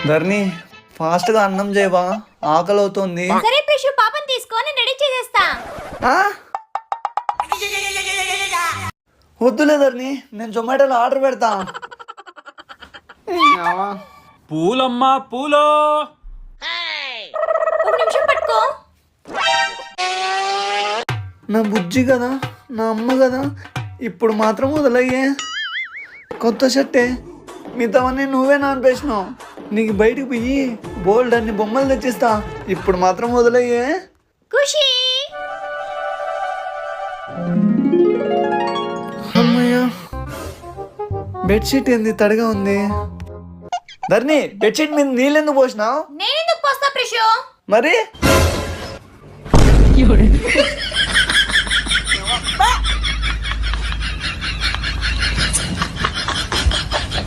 ధర్ని fast గా అన్నం చేయవా, ఆకలి అవుతుంది. సరే ప్రిషు, పాపని తీసుకొని రెడీ చేసేస్తా. ఆ? వద్దులే ధర్ని, నేను జొమాటోలో ఆర్డర్ పెడతా. పూలమ్మా పూలో. ఒక నిమిషం పట్టుకో. నా బుజ్జి కదా, నా అమ్మ కదా, ఇప్పుడు మాత్రం వదిలయ్యే. కొత్త షర్టే, మిగతావన్నీ నువ్వే నానిపేసినావు. నీకు బయటికి పోయి బోల్డ్ అన్ని బొమ్మలు తెచ్చిస్తా, ఇప్పుడు మాత్రం వదిలయ్యే. ఖుషి, అమ్మయ్యా, బెడ్షీట్ ఏంది తడిగా ఉంది. ధర్ని, బెడ్షీట్ మీద నీళ్ళెందుకు పోసినావు? నేనెందుకు పోస్తా ప్రిషు? మరి